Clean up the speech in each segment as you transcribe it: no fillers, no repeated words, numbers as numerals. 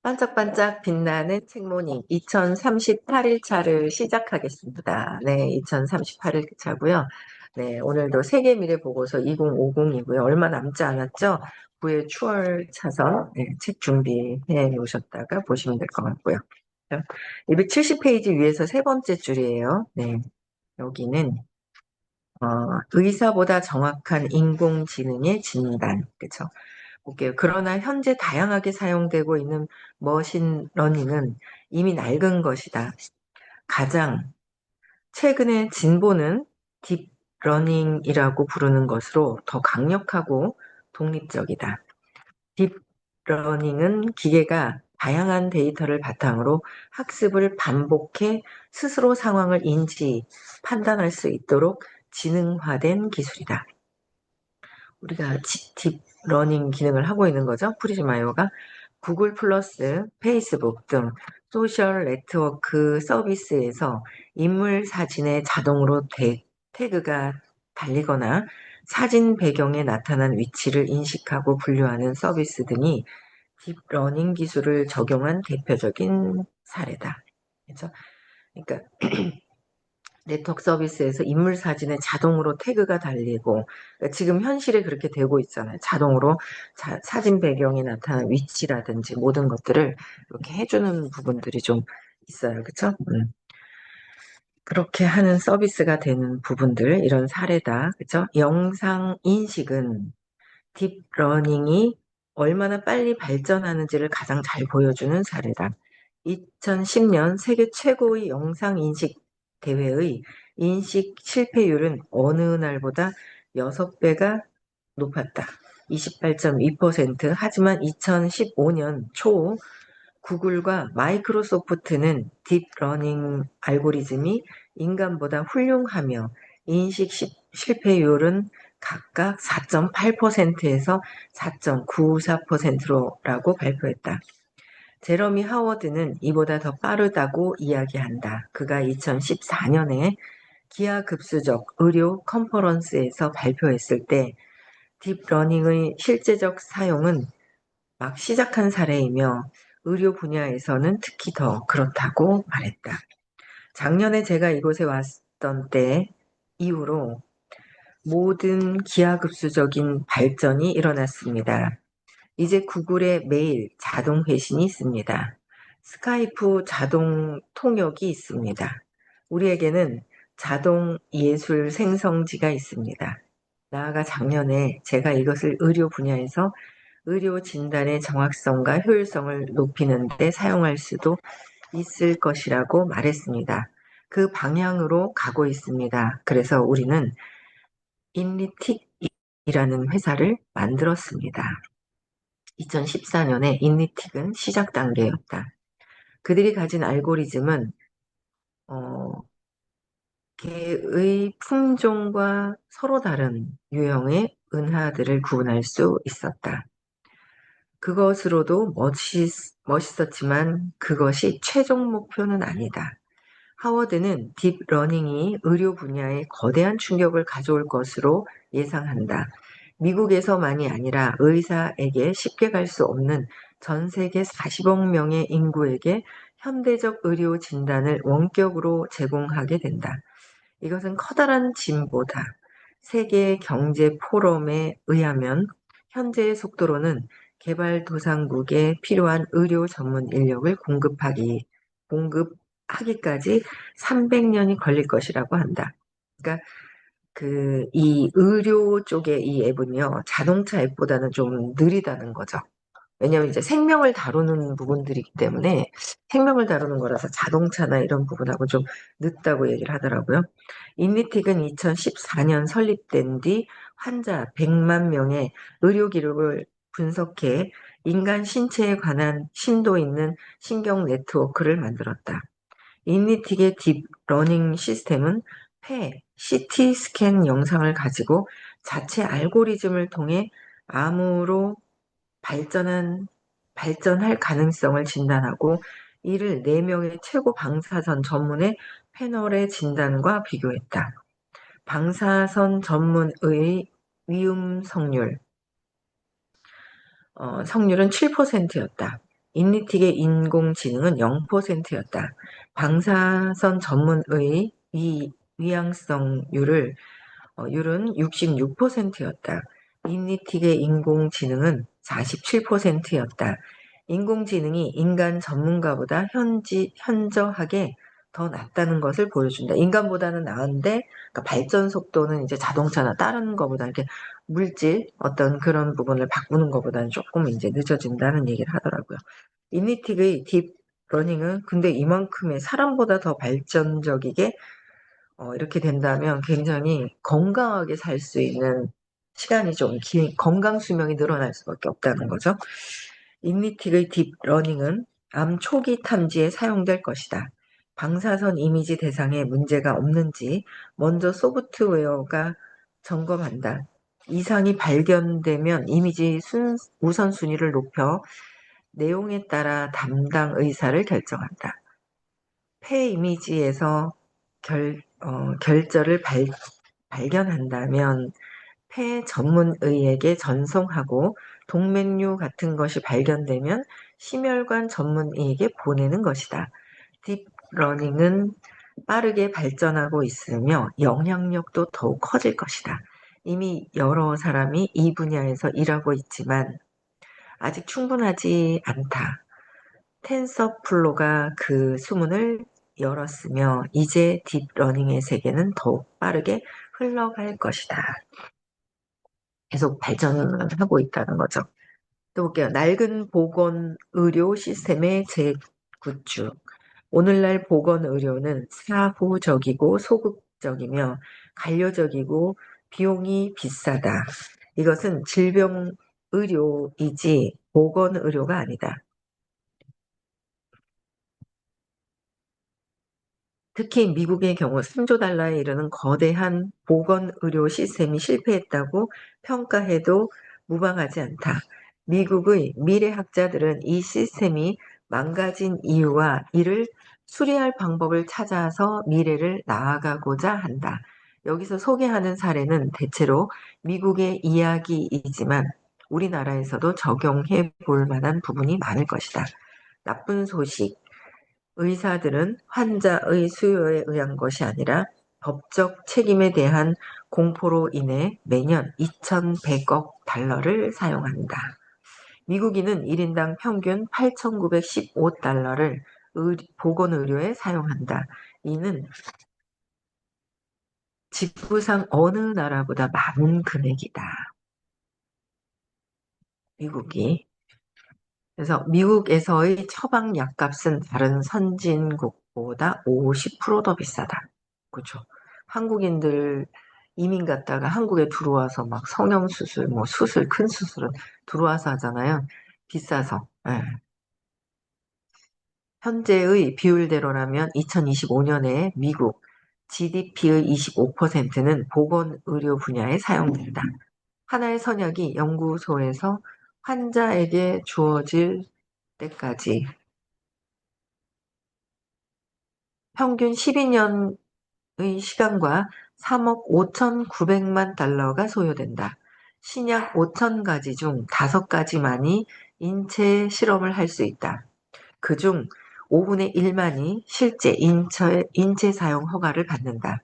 반짝반짝 빛나는 책모닝 2038일차를 시작하겠습니다. 네, 2038일차고요. 네, 오늘도 세계미래보고서 2050이고요. 얼마 남지 않았죠? 9회 추월 차선 책 준비해 놓으셨다가 보시면 될 것 같고요. 270페이지 위에서 세 번째 줄이에요. 네, 여기는 의사보다 정확한 인공지능의 진단, 그렇죠? 볼게요. 그러나 현재 다양하게 사용되고 있는 머신러닝은 이미 낡은 것이다. 가장 최근의 진보는 딥러닝이라고 부르는 것으로 더 강력하고 독립적이다. 딥러닝은 기계가 다양한 데이터를 바탕으로 학습을 반복해 스스로 상황을 인지, 판단할 수 있도록 지능화된 기술이다. 우리가 딥러닝 기능을 하고 있는 거죠. 프리즈마이어가 구글 플러스, 페이스북 등 소셜 네트워크 서비스에서 인물 사진에 자동으로 태그가 달리거나 사진 배경에 나타난 위치를 인식하고 분류하는 서비스 등이 딥러닝 기술을 적용한 대표적인 사례다. 그렇죠? 그러니까 네트워크 서비스에서 인물 사진에 자동으로 태그가 달리고, 그러니까 지금 현실에 그렇게 되고 있잖아요. 자동으로 사진 배경에 나타난 위치라든지 모든 것들을 이렇게 해주는 부분들이 좀 있어요. 그쵸? 그렇게 하는 서비스가 되는 부분들, 이런 사례다. 그쵸? 영상 인식은 딥러닝이 얼마나 빨리 발전하는지를 가장 잘 보여주는 사례다. 2010년 세계 최고의 영상 인식 대회의 인식 실패율은 어느 날보다 6배가 높았다. 28.2%. 하지만 2015년 초 구글과 마이크로소프트는 딥러닝 알고리즘이 인간보다 훌륭하며 인식 실패율은 각각 4.8%에서 4.94%라고 발표했다. 제러미 하워드는 이보다 더 빠르다고 이야기한다. 그가 2014년에 기하급수적 의료 컨퍼런스에서 발표했을 때 딥러닝의 실제적 사용은 막 시작한 사례이며 의료 분야에서는 특히 더 그렇다고 말했다. 작년에 제가 이곳에 왔던 때 이후로 모든 기하급수적인 발전이 일어났습니다. 이제 구글에 메일 자동 회신이 있습니다. 스카이프 자동 통역이 있습니다. 우리에게는 자동 예술 생성지가 있습니다. 나아가 작년에 제가 이것을 의료 분야에서 의료 진단의 정확성과 효율성을 높이는 데 사용할 수도 있을 것이라고 말했습니다. 그 방향으로 가고 있습니다. 그래서 우리는 인리틱이라는 회사를 만들었습니다. 2014년에 인리틱은 시작 단계였다. 그들이 가진 알고리즘은 개의 품종과 서로 다른 유형의 은하들을 구분할 수 있었다. 그것으로도 멋있었지만 그것이 최종 목표는 아니다. 하워드는 딥러닝이 의료 분야에 거대한 충격을 가져올 것으로 예상한다. 미국에서만이 아니라 의사에게 쉽게 갈 수 없는 전 세계 40억 명의 인구에게 현대적 의료 진단을 원격으로 제공하게 된다. 이것은 커다란 진보다. 세계 경제 포럼에 의하면 현재의 속도로는 개발도상국에 필요한 의료 전문 인력을 공급하기까지 300년이 걸릴 것이라고 한다. 그러니까 이 의료 쪽의 이 앱은요, 자동차 앱보다는 좀 느리다는 거죠. 왜냐하면 이제 생명을 다루는 부분들이기 때문에 생명을 다루는 거라서 자동차나 이런 부분하고 좀 늦다고 얘기를 하더라고요. 인리틱은 2014년 설립된 뒤 환자 100만 명의 의료 기록을 분석해 인간 신체에 관한 심도 있는 신경 네트워크를 만들었다. 인리틱의 딥러닝 시스템은 CT 스캔 영상을 가지고 자체 알고리즘을 통해 암으로 발전할 가능성을 진단하고 이를 4명의 최고 방사선 전문의 패널의 진단과 비교했다. 방사선 전문의 위험 성률은 7%였다. 인리틱의 인공지능은 0%였다. 방사선 전문의 위양성률은 66%였다. 인리틱의 인공지능은 47%였다. 인공지능이 인간 전문가보다 현저하게 더 낫다는 것을 보여준다. 인간보다는 나은데, 그러니까 발전 속도는 이제 자동차나 다른 것보다 이렇게 물질 어떤 그런 부분을 바꾸는 것보다는 조금 이제 늦어진다는 얘기를 하더라고요. 인리틱의 딥러닝은 근데 이만큼의 사람보다 더 발전적이게 이렇게 된다면 굉장히 건강하게 살 수 있는 시간이 좀 건강 수명이 늘어날 수밖에 없다는 거죠. 인리틱의 딥러닝은 암 초기 탐지에 사용될 것이다. 방사선 이미지 대상에 문제가 없는지 먼저 소프트웨어가 점검한다. 이상이 발견되면 이미지 우선순위를 높여 내용에 따라 담당 의사를 결정한다. 폐 이미지에서 결절을 발견한다면 폐 전문의에게 전송하고 동맥류 같은 것이 발견되면 심혈관 전문의에게 보내는 것이다. 딥러닝은 빠르게 발전하고 있으며 영향력도 더욱 커질 것이다. 이미 여러 사람이 이 분야에서 일하고 있지만 아직 충분하지 않다. 텐서플로가 그 수문을 열었으며 이제 딥러닝의 세계는 더욱 빠르게 흘러갈 것이다. 계속 발전을 하고 있다는 거죠. 또 볼게요. 낡은 보건 의료 시스템의 재구축. 오늘날 보건 의료는 사후적이고 소극적이며 관료적이고 비용이 비싸다. 이것은 질병 의료이지 보건 의료가 아니다. 특히 미국의 경우 3조 달러에 이르는 거대한 보건의료 시스템이 실패했다고 평가해도 무방하지 않다. 미국의 미래학자들은 이 시스템이 망가진 이유와 이를 수리할 방법을 찾아서 미래를 나아가고자 한다. 여기서 소개하는 사례는 대체로 미국의 이야기이지만 우리나라에서도 적용해 볼 만한 부분이 많을 것이다. 나쁜 소식. 의사들은 환자의 수요에 의한 것이 아니라 법적 책임에 대한 공포로 인해 매년 2,100억 달러를 사용한다. 미국인은 1인당 평균 8,915달러를 보건의료에 사용한다. 이는 지구상 어느 나라보다 많은 금액이다. 미국이. 그래서 미국에서의 처방 약값은 다른 선진국보다 50%더 비싸다. 그렇죠. 한국인들 이민 갔다가 한국에 들어와서 막 성형수술, 뭐 수술, 큰 수술은 들어와서 하잖아요. 비싸서. 예. 현재의 비율대로라면 2025년에 미국 GDP의 25%는 보건의료 분야에 사용된다. 하나의 선약이 연구소에서 환자에게 주어질 때까지 평균 12년의 시간과 3억 5,900만 달러가 소요된다. 신약 5,000가지 중 5가지만이 인체 실험을 할 수 있다. 그중 5분의 1만이 실제 인체 사용 허가를 받는다.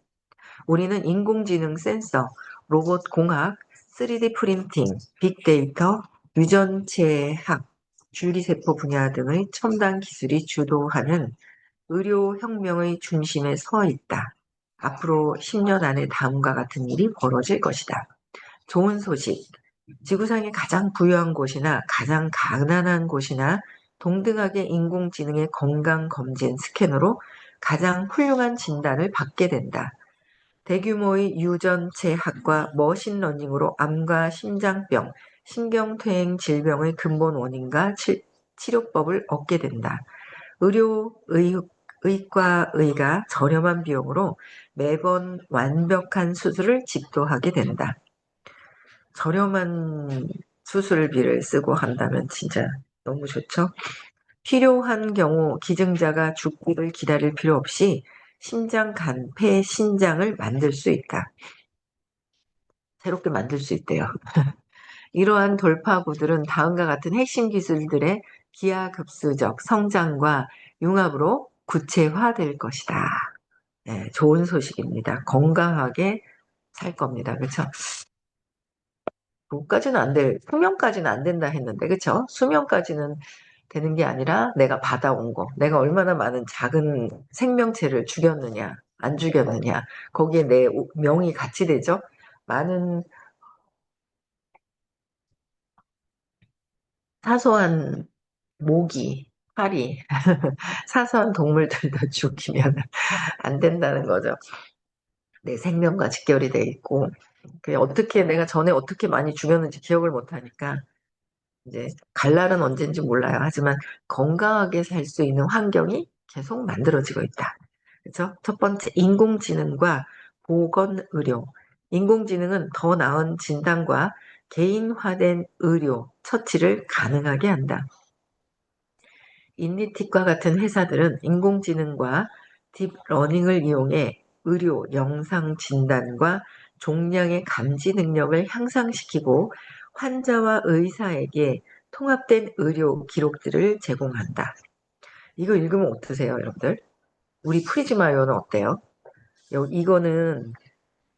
우리는 인공지능 센서, 로봇 공학, 3D 프린팅, 빅데이터, 유전체학, 줄기세포 분야 등의 첨단 기술이 주도하는 의료혁명의 중심에 서 있다. 앞으로 10년 안에 다음과 같은 일이 벌어질 것이다. 좋은 소식. 지구상의 가장 부유한 곳이나 가장 가난한 곳이나 동등하게 인공지능의 건강검진 스캔으로 가장 훌륭한 진단을 받게 된다. 대규모의 유전체학과 머신러닝으로 암과 심장병, 신경퇴행 질병의 근본 원인과 치료법을 얻게 된다. 의과의가 저렴한 비용으로 매번 완벽한 수술을 집도하게 된다. 저렴한 수술비를 쓰고 한다면 진짜 너무 좋죠. 필요한 경우 기증자가 죽기를 기다릴 필요 없이 심장, 간, 폐, 신장을 만들 수 있다. 새롭게 만들 수 있대요. 이러한 돌파구들은 다음과 같은 핵심 기술들의 기하급수적 성장과 융합으로 구체화될 것이다. 네, 좋은 소식입니다. 건강하게 살 겁니다. 그렇죠? 그까지는 안 될, 수명까지는 안 된다 했는데, 그렇죠? 수명까지는 되는 게 아니라 내가 받아온 거, 내가 얼마나 많은 작은 생명체를 죽였느냐, 안 죽였느냐, 거기에 내 명이 같이 되죠? 많은 사소한 모기, 파리, 사소한 동물들도 죽이면 안 된다는 거죠. 내 생명과 직결이 돼 있고, 어떻게 내가 전에 어떻게 많이 죽였는지 기억을 못 하니까, 이제 갈 날은 언젠지 몰라요. 하지만 건강하게 살 수 있는 환경이 계속 만들어지고 있다. 그렇죠? 첫 번째, 인공지능과 보건의료. 인공지능은 더 나은 진단과 개인화된 의료 처치를 가능하게 한다. 인니틱과 같은 회사들은 인공지능과 딥러닝을 이용해 의료 영상 진단과 종양의 감지 능력을 향상시키고 환자와 의사에게 통합된 의료 기록들을 제공한다. 이거 읽으면 어떠세요, 여러분들? 우리 프리즈마이오는 어때요? 이거는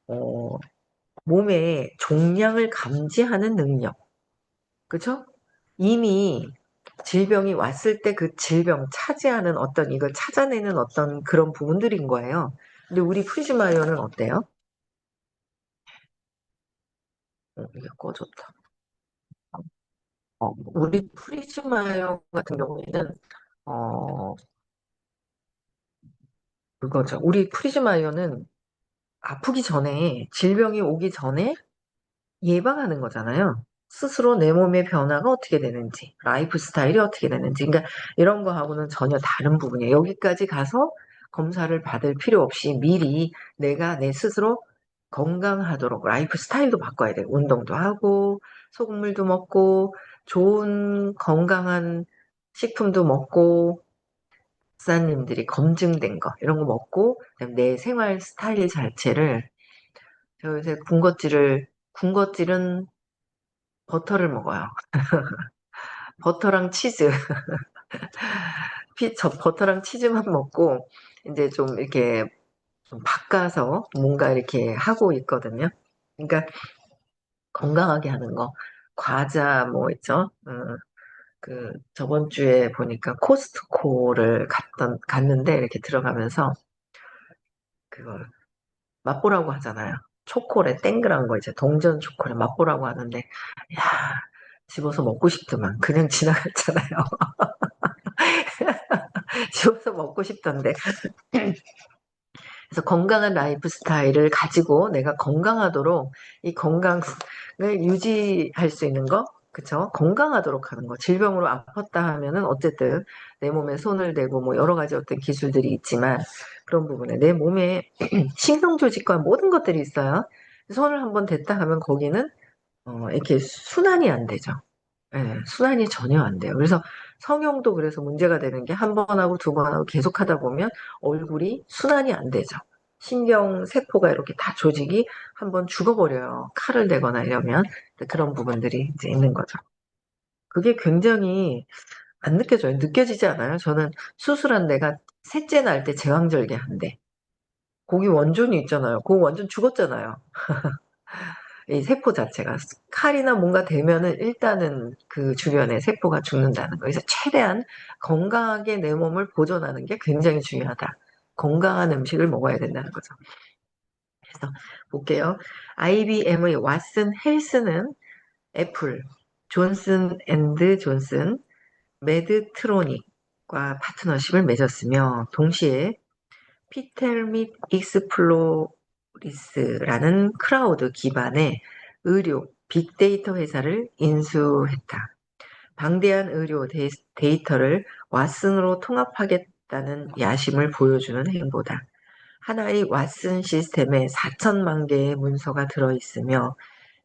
어, 몸의 종양을 감지하는 능력, 그죠? 이미 질병이 왔을 때 그 질병 차지하는 어떤 이걸 찾아내는 어떤 그런 부분들인 거예요. 근데 우리 프리즈마이어는 어때요? 이게 꺼졌다. 우리 프리즈마이어 같은 경우에는 어, 그거죠. 우리 프리즈마이어는 아프기 전에 질병이 오기 전에 예방하는 거잖아요. 스스로 내 몸의 변화가 어떻게 되는지, 라이프 스타일이 어떻게 되는지, 그러니까 이런 거하고는 전혀 다른 부분이에요. 여기까지 가서 검사를 받을 필요 없이 미리 내가 내 스스로 건강하도록 라이프 스타일도 바꿔야 돼요. 운동도 하고, 소금물도 먹고, 좋은 건강한 식품도 먹고, 박사님들이 검증된 거, 이런 거 먹고, 그다음에 내 생활 스타일 자체를, 저 요새 군것질은 버터를 먹어요. 버터랑 치즈. 버터랑 치즈만 먹고, 이제 좀 이렇게 좀 바꿔서 뭔가 이렇게 하고 있거든요. 그러니까 건강하게 하는 거. 과자 뭐 있죠? 저번 주에 보니까 코스트코를 갔는데 이렇게 들어가면서 그걸 맛보라고 하잖아요. 초콜릿 땡그란 거 이제 동전 초콜릿 맛보라고 하는데, 야, 집어서 먹고 싶더만. 그냥 지나갔잖아요. 집어서 먹고 싶던데. 그래서 건강한 라이프 스타일을 가지고 내가 건강하도록 이 건강을 유지할 수 있는 거, 그쵸? 건강하도록 하는 거. 질병으로 아팠다 하면은 어쨌든 내 몸에 손을 대고 뭐 여러 가지 어떤 기술들이 있지만 그런 부분에 내 몸에 신경조직과 모든 것들이 있어요. 손을 한번 댔다 하면 거기는 이렇게 순환이 안 되죠. 예, 순환이 전혀 안 돼요. 그래서 성형도 그래서 문제가 되는 게 한 번 하고 두 번 하고 계속 하다 보면 얼굴이 순환이 안 되죠. 신경 세포가 이렇게 다 조직이 한번 죽어버려요. 칼을 대거나 이러면 그런 부분들이 이제 있는 거죠. 그게 굉장히 안 느껴져요. 느껴지지 않아요? 저는 수술한 데가 셋째 날 때 제왕절개 한대. 거기 원존이 있잖아요. 그 원존 죽었잖아요. 이 세포 자체가 칼이나 뭔가 되면은 일단은 그 주변에 세포가 죽는다는 거. 그래서 최대한 건강하게 내 몸을 보존하는 게 굉장히 중요하다. 건강한 음식을 먹어야 된다는 거죠. 그래서 볼게요. IBM의 왓슨 헬스는 애플, 존슨 앤드 존슨, 메드트로닉과 파트너십을 맺었으며 동시에 피텔 및 익스플로리스라는 크라우드 기반의 의료 빅데이터 회사를 인수했다. 방대한 의료 데이터를 왓슨으로 통합하겠다는 야심을 보여주는 행보다. 하나의 왓슨 시스템에 4천만 개의 문서가 들어있으며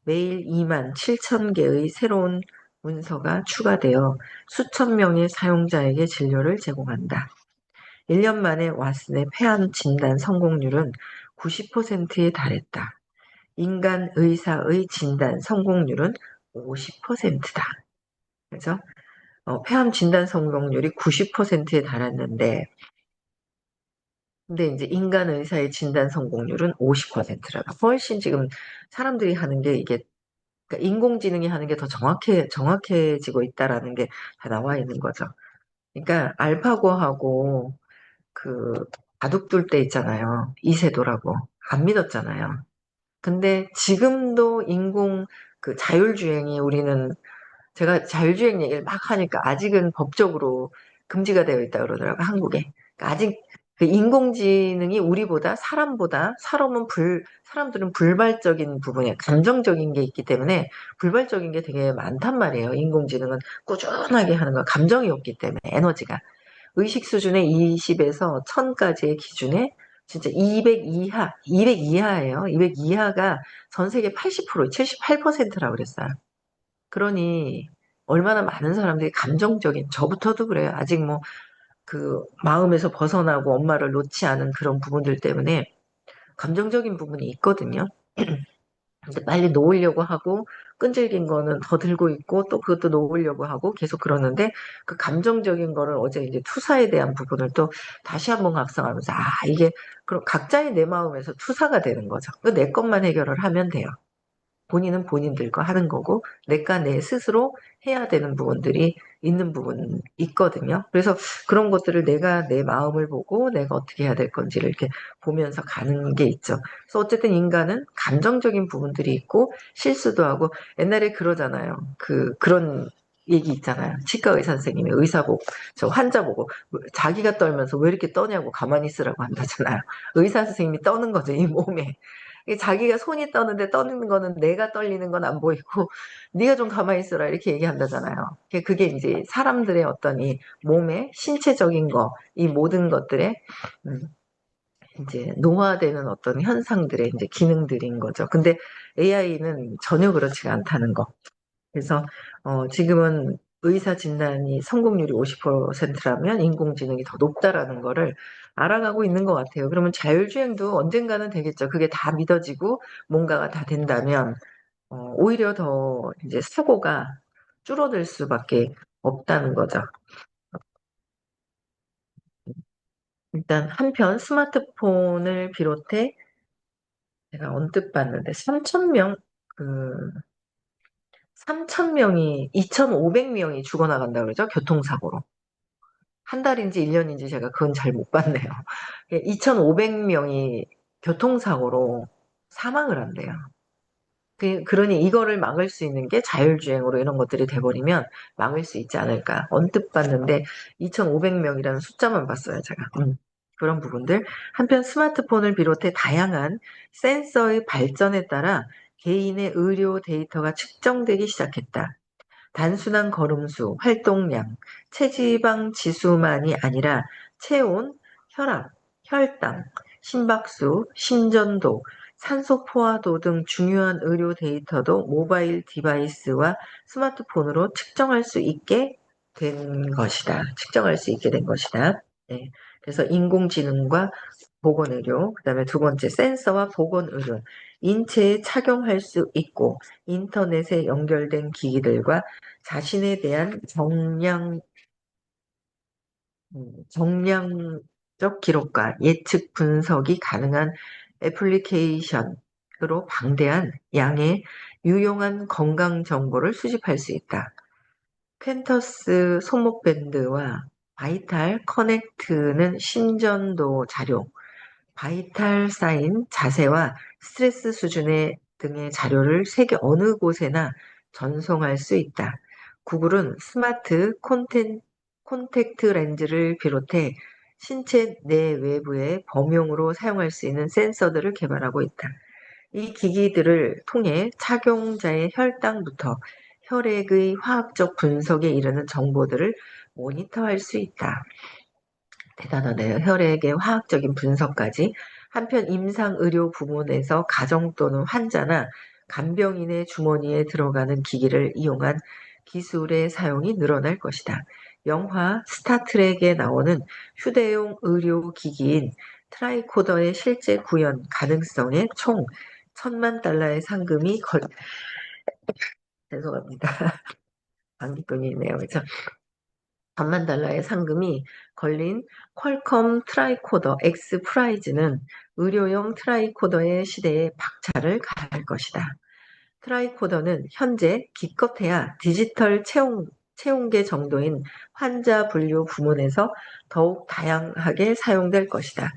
매일 2만 7천 개의 새로운 문서가 추가되어 수천 명의 사용자에게 진료를 제공한다. 1년 만에 왓슨의 폐암 진단 성공률은 90%에 달했다. 인간 의사의 진단 성공률은 50%다. 그죠? 폐암 진단 성공률이 90%에 달했는데, 근데 이제 인간 의사의 진단 성공률은 50%라고. 훨씬 지금 사람들이 하는 게 이게, 그러니까 인공지능이 하는 게 더 정확해지고 있다라는 게 다 나와 있는 거죠. 그러니까 알파고하고 그 바둑 둘 때 있잖아요. 이세돌하고. 안 믿었잖아요. 근데 지금도 그 자율주행이 우리는 제가 자율주행 얘기를 막 하니까 아직은 법적으로 금지가 되어 있다 그러더라고요, 한국에. 그러니까 아직 그 인공지능이 우리보다 사람들은 불발적인 부분에 감정적인 게 있기 때문에 불발적인 게 되게 많단 말이에요. 인공지능은 꾸준하게 하는 거, 감정이 없기 때문에 에너지가. 의식 수준의 20에서 1000까지의 기준에 진짜 200 이하예요. 200 이하가 전 세계 80%, 78%라고 그랬어요. 그러니 얼마나 많은 사람들이 감정적인, 저부터도 그래요. 아직 뭐 그 마음에서 벗어나고 엄마를 놓지 않은 그런 부분들 때문에 감정적인 부분이 있거든요. 근데 빨리 놓으려고 하고 끈질긴 거는 더 들고 있고 또 그것도 놓으려고 하고 계속 그러는데 그 감정적인 거를 어제 이제 투사에 대한 부분을 또 다시 한번 각성하면서 이게 그럼 각자의 내 마음에서 투사가 되는 거죠. 그 내 것만 해결을 하면 돼요. 본인은 본인들 거 하는 거고, 내가 내 스스로 해야 되는 부분들이 있는 부분 있거든요. 그래서 그런 것들을 내가 내 마음을 보고 내가 어떻게 해야 될 건지를 이렇게 보면서 가는 게 있죠. 그래서 어쨌든 인간은 감정적인 부분들이 있고 실수도 하고 옛날에 그러잖아요. 그런 얘기 있잖아요. 치과 의사 선생님이 의사 보고 저 환자 보고 자기가 떨면서 왜 이렇게 떠냐고 가만히 있으라고 한다잖아요. 의사 선생님이 떠는 거죠, 이 몸에. 이게 자기가 손이 떠는데 떠는 거는 내가 떨리는 건 안 보이고 네가 좀 가만히 있어라 이렇게 얘기한다잖아요. 그게 이제 사람들의 어떤 이 몸의 신체적인 거, 이 모든 것들의 음, 이제 노화되는 어떤 현상들의 이제 기능들인 거죠. 근데 AI는 전혀 그렇지가 않다는 거. 그래서 지금은 의사 진단이 성공률이 50%라면 인공지능이 더 높다라는 거를 알아가고 있는 것 같아요. 그러면 자율주행도 언젠가는 되겠죠. 그게 다 믿어지고 뭔가가 다 된다면 오히려 더 이제 사고가 줄어들 수밖에 없다는 거죠. 일단 한편 스마트폰을 비롯해 제가 언뜻 봤는데 3천 명, 그 3천 명이 2,500명이 죽어나간다 그러죠. 교통사고로. 한 달인지 1년인지 제가 그건 잘 못 봤네요. 2,500명이 교통사고로 사망을 한대요. 그러니 이거를 막을 수 있는 게 자율주행으로 이런 것들이 돼버리면 막을 수 있지 않을까. 언뜻 봤는데 2,500명이라는 숫자만 봤어요, 제가. 그런 부분들. 한편 스마트폰을 비롯해 다양한 센서의 발전에 따라 개인의 의료 데이터가 측정되기 시작했다. 단순한 걸음수, 활동량, 체지방 지수만이 아니라 체온, 혈압, 혈당, 심박수, 심전도, 산소 포화도 등 중요한 의료 데이터도 모바일 디바이스와 스마트폰으로 측정할 수 있게 된 것이다. 측정할 수 있게 된 것이다. 네. 그래서 인공지능과 보건의료, 그다음에 두 번째 센서와 보건의료, 인체에 착용할 수 있고 인터넷에 연결된 기기들과 자신에 대한 정량적 기록과 예측 분석이 가능한 애플리케이션으로 방대한 양의 유용한 건강 정보를 수집할 수 있다. 펜터스 손목밴드와 바이탈 커넥트는 심전도 자료, 바이탈 사인, 자세와 스트레스 수준의 등의 자료를 세계 어느 곳에나 전송할 수 있다. 구글은 스마트 콘택트 렌즈를 비롯해 신체 내외부의 범용으로 사용할 수 있는 센서들을 개발하고 있다. 이 기기들을 통해 착용자의 혈당부터 혈액의 화학적 분석에 이르는 정보들을 모니터할 수 있다. 대단하네요. 혈액의 화학적인 분석까지. 한편 임상의료 부문에서 가정 또는 환자나 간병인의 주머니에 들어가는 기기를 이용한 기술의 사용이 늘어날 것이다. 영화 스타트rek에 나오는 휴대용 의료기기인 트라이코더의 실제 구현 가능성에 총 1,000만 달러의 상금이 죄송합니다. 방귀꾼이네요. 그죠? 천만 달러의 상금이 걸린 퀄컴 트라이코더 X 프라이즈는 의료용 트라이코더의 시대에 박차를 가할 것이다. 트라이코더는 현재 기껏해야 디지털 채용계 정도인 환자 분류 부문에서 더욱 다양하게 사용될 것이다.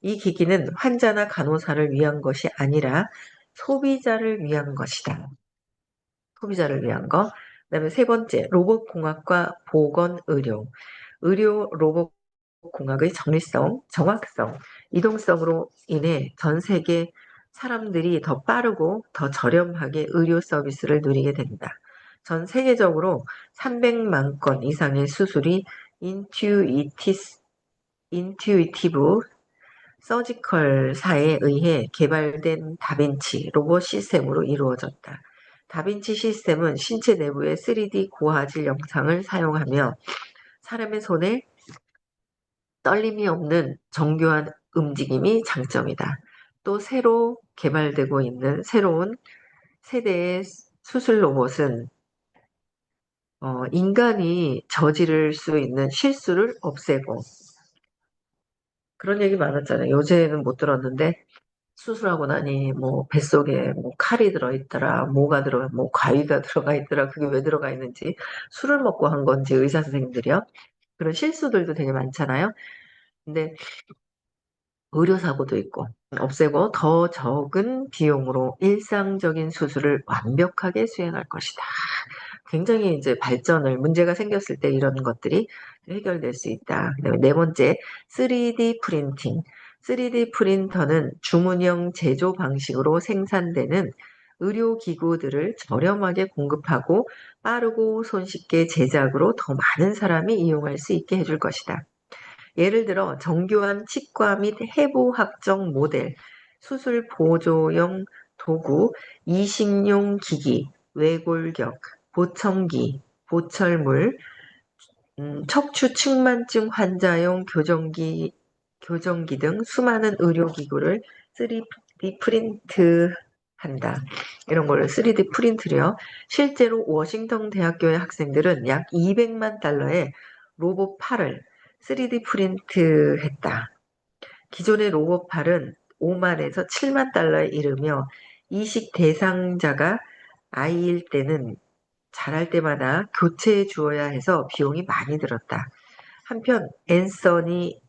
이 기기는 환자나 간호사를 위한 것이 아니라 소비자를 위한 것이다. 소비자를 위한 거. 그다음에 세 번째, 로봇공학과 보건의료. 의료 로봇공학의 정리성, 정확성, 이동성으로 인해 전 세계 사람들이 더 빠르고 더 저렴하게 의료 서비스를 누리게 된다. 전 세계적으로 300만 건 이상의 수술이 인투이티브 서지컬사에 의해 개발된 다빈치 로봇 시스템으로 이루어졌다. 다빈치 시스템은 신체 내부의 3D 고화질 영상을 사용하며 사람의 손에 떨림이 없는 정교한 움직임이 장점이다. 또 새로 개발되고 있는 새로운 세대의 수술 로봇은 인간이 저지를 수 있는 실수를 없애고 그런 얘기 많았잖아요. 요새는 못 들었는데 수술하고 나니 뭐 뱃속에 뭐 칼이 들어있더라, 뭐가 들어가, 뭐 과위가 들어가 있더라. 그게 왜 들어가 있는지 술을 먹고 한 건지 의사 선생님들이요. 그런 실수들도 되게 많잖아요. 근데 의료사고도 있고 없애고 더 적은 비용으로 일상적인 수술을 완벽하게 수행할 것이다. 굉장히 이제 문제가 생겼을 때 이런 것들이 해결될 수 있다. 그다음에 네 번째, 3D 프린팅. 3D 프린터는 주문형 제조 방식으로 생산되는 의료기구들을 저렴하게 공급하고 빠르고 손쉽게 제작으로 더 많은 사람이 이용할 수 있게 해줄 것이다. 예를 들어 정교한 치과 및 해부 확정 모델, 수술 보조용 도구, 이식용 기기, 외골격, 보청기, 보철물, 척추 측만증 환자용 교정기 등 수많은 의료기구를 3D 프린트한다. 이런 걸 3D 프린트려. 실제로 워싱턴 대학교의 학생들은 약 200만 달러의 로봇 팔을 3D 프린트했다. 기존의 로봇 팔은 5만에서 7만 달러에 이르며 이식 대상자가 아이일 때는 자랄 때마다 교체해 주어야 해서 비용이 많이 들었다. 한편 앤서니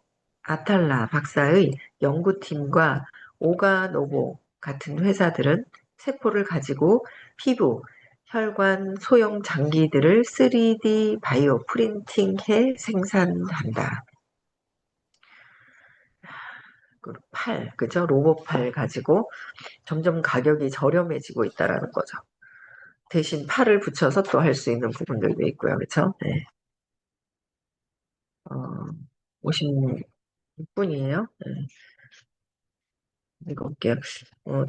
아탈라 박사의 연구팀과 오가노보 같은 회사들은 세포를 가지고 피부, 혈관, 소형 장기들을 3D 바이오 프린팅해 생산한다. 그죠? 로봇 팔 가지고 점점 가격이 저렴해지고 있다라는 거죠. 대신 팔을 붙여서 또 할 수 있는 부분들도 있고요. 그렇죠? 네. 어, 56분이에요. 네. 읽어볼게요.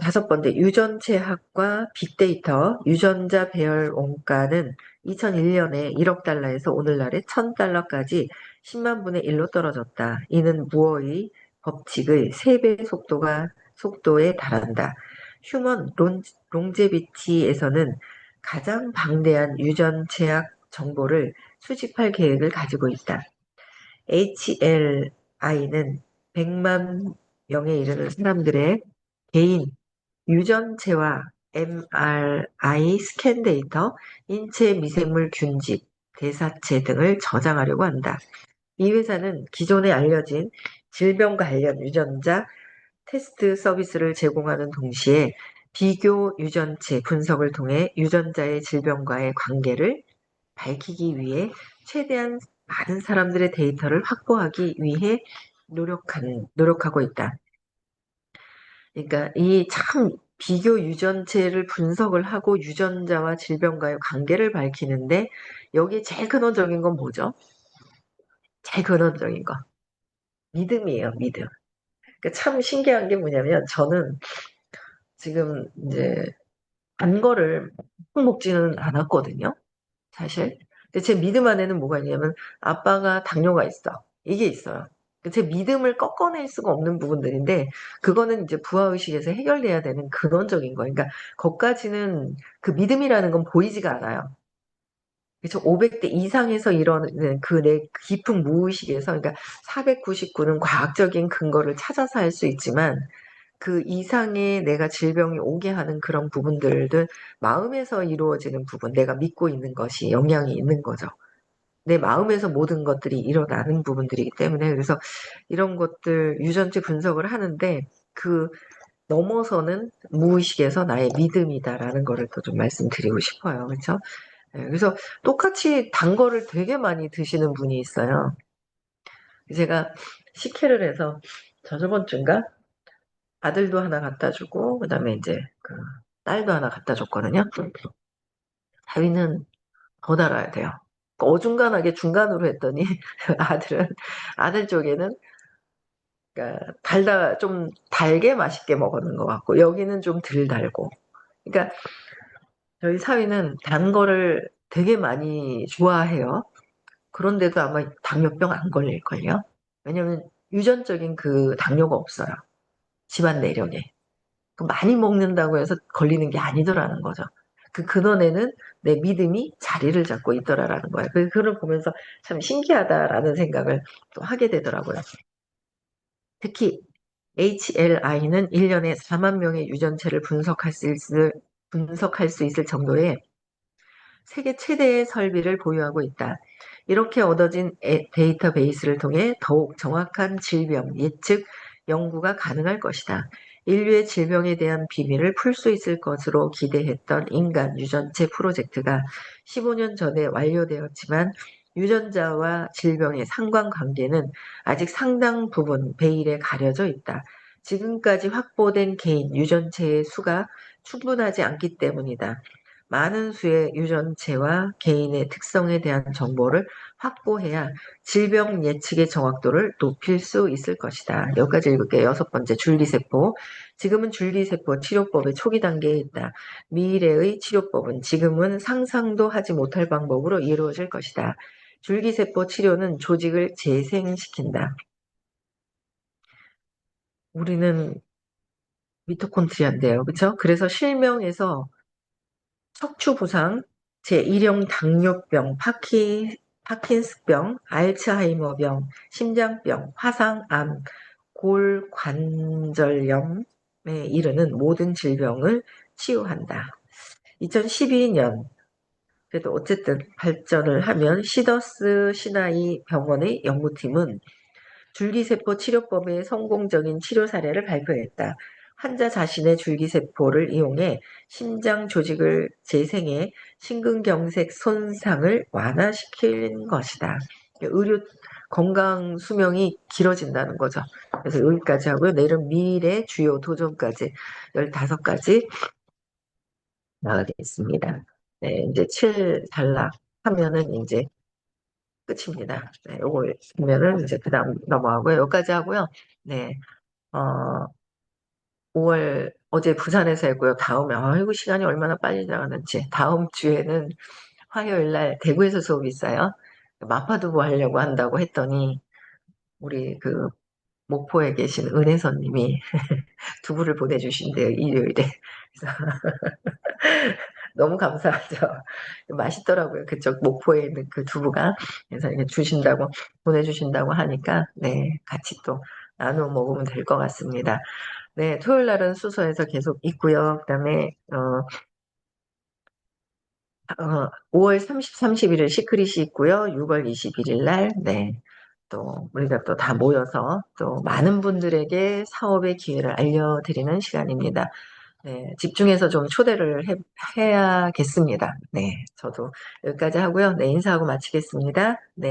다섯 번째, 유전체학과 빅데이터, 유전자 배열 원가는 2001년에 1억 달러에서 오늘날의 1000달러까지 10만 분의 1로 떨어졌다. 이는 무어의 법칙의 3배 속도에 달한다. 휴먼 롱제비티에서는 가장 방대한 유전체학 정보를 수집할 계획을 가지고 있다. HLI는 100만 명에 이르는 사람들의 개인 유전체와 MRI 스캔 데이터, 인체 미생물 균집, 대사체 등을 저장하려고 한다. 이 회사는 기존에 알려진 질병 관련 유전자 테스트 서비스를 제공하는 동시에 비교 유전체 분석을 통해 유전자의 질병과의 관계를 밝히기 위해 최대한 많은 사람들의 데이터를 확보하기 위해 노력하고 있다. 그러니까 이 참 비교 유전체를 분석을 하고 유전자와 질병과의 관계를 밝히는데 여기에 제일 근원적인 건 뭐죠? 제일 근원적인 거. 믿음이에요, 믿음. 그러니까 참 신기한 게 뭐냐면 저는 지금 이제 단 거를 먹지는 않았거든요. 사실. 근데 제 믿음 안에는 뭐가 있냐면 아빠가 당뇨가 있어. 이게 있어요. 제 믿음을 꺾어낼 수가 없는 부분들인데 그거는 이제 부하의식에서 해결돼야 되는 근원적인 거예요. 그러니까 거기까지는 그 믿음이라는 건 보이지가 않아요. 그래서 500대 이상에서 이러는 그 내 깊은 무의식에서, 그러니까 499는 과학적인 근거를 찾아서 할 수 있지만 그 이상의 내가 질병이 오게 하는 그런 부분들은 마음에서 이루어지는 부분, 내가 믿고 있는 것이 영향이 있는 거죠. 내 마음에서 모든 것들이 일어나는 부분들이기 때문에, 그래서 이런 것들 유전체 분석을 하는데 그 넘어서는 무의식에서 나의 믿음이다라는 거를 또 좀 말씀드리고 싶어요. 그렇죠? 네, 그래서 똑같이 단 거를 되게 많이 드시는 분이 있어요. 제가 식혜를 해서 저저번 주인가 아들도 하나 갖다 주고 그다음에 이제 그 딸도 하나 갖다 줬거든요. 다위는 더 달아야 돼요. 그러니까 어중간하게 중간으로 했더니 아들은 아들 쪽에는 그러니까 달다 좀 달게 맛있게 먹었는 것 같고 여기는 좀 덜 달고. 그러니까 저희 사위는 단 거를 되게 많이 좋아해요. 그런데도 아마 당뇨병 안 걸릴걸요? 왜냐면 유전적인 그 당뇨가 없어요. 집안 내력에. 그 많이 먹는다고 해서 걸리는 게 아니더라는 거죠. 그 근원에는 내 믿음이 자리를 잡고 있더라라는 거예요. 그걸 보면서 참 신기하다라는 생각을 또 하게 되더라고요. 특히 HLI는 1년에 4만 명의 유전체를 분석할 수 있을 정도의 세계 최대의 설비를 보유하고 있다. 이렇게 얻어진 데이터베이스를 통해 더욱 정확한 질병 예측 연구가 가능할 것이다. 인류의 질병에 대한 비밀을 풀 수 있을 것으로 기대했던 인간 유전체 프로젝트가 15년 전에 완료되었지만 유전자와 질병의 상관관계는 아직 상당 부분 베일에 가려져 있다. 지금까지 확보된 개인 유전체의 수가 충분하지 않기 때문이다. 많은 수의 유전체와 개인의 특성에 대한 정보를 확보해야 질병 예측의 정확도를 높일 수 있을 것이다. 여기까지 읽을게요. 여섯 번째, 줄기세포. 지금은 줄기세포 치료법의 초기 단계에 있다. 미래의 치료법은 지금은 상상도 하지 못할 방법으로 이루어질 것이다. 줄기세포 치료는 조직을 재생시킨다. 우리는 미토콘드리아인데요. 그렇죠? 그래서 실명에서 척추 부상, 제1형 당뇨병, 파킨스병, 알츠하이머병, 심장병, 화상, 암, 골관절염에 이르는 모든 질병을 치유한다. 2012년, 그래도 어쨌든 발전을 하면 시더스 시나이 병원의 연구팀은 줄기세포 치료법의 성공적인 치료 사례를 발표했다. 환자 자신의 줄기세포를 이용해 심장 조직을 재생해 심근경색 손상을 완화시킨 것이다. 의료 건강 수명이 길어진다는 거죠. 그래서 여기까지 하고요. 내일은 미래 주요 도전까지 15가지 나가겠습니다. 네, 이제 7 단락하면은 이제 끝입니다. 네, 요거 보면은 이제 그 다음 넘어가고요. 여기까지 하고요. 네, 5월 어제 부산에서 했고요. 다음에 아이고 시간이 얼마나 빨리 지나가는지 다음 주에는 화요일 날 대구에서 수업이 있어요. 마파두부 하려고 한다고 했더니 우리 그 목포에 계신 은혜선님이 두부를 보내주신대요. 일요일에. 그래서 너무 감사하죠. 맛있더라고요. 그쪽 목포에 있는 그 두부가. 그래서 이렇게 보내주신다고 하니까, 네, 같이 또 나누어 먹으면 될 것 같습니다. 네, 토요일 날은 수서에서 계속 있고요. 그다음에, 5월 30, 31일 시크릿이 있고요. 6월 21일 날, 네. 또 우리가 또 다 모여서 또 많은 분들에게 사업의 기회를 알려드리는 시간입니다. 네, 집중해서 좀 초대를 해야겠습니다. 네, 저도 여기까지 하고요. 네, 인사하고 마치겠습니다. 네.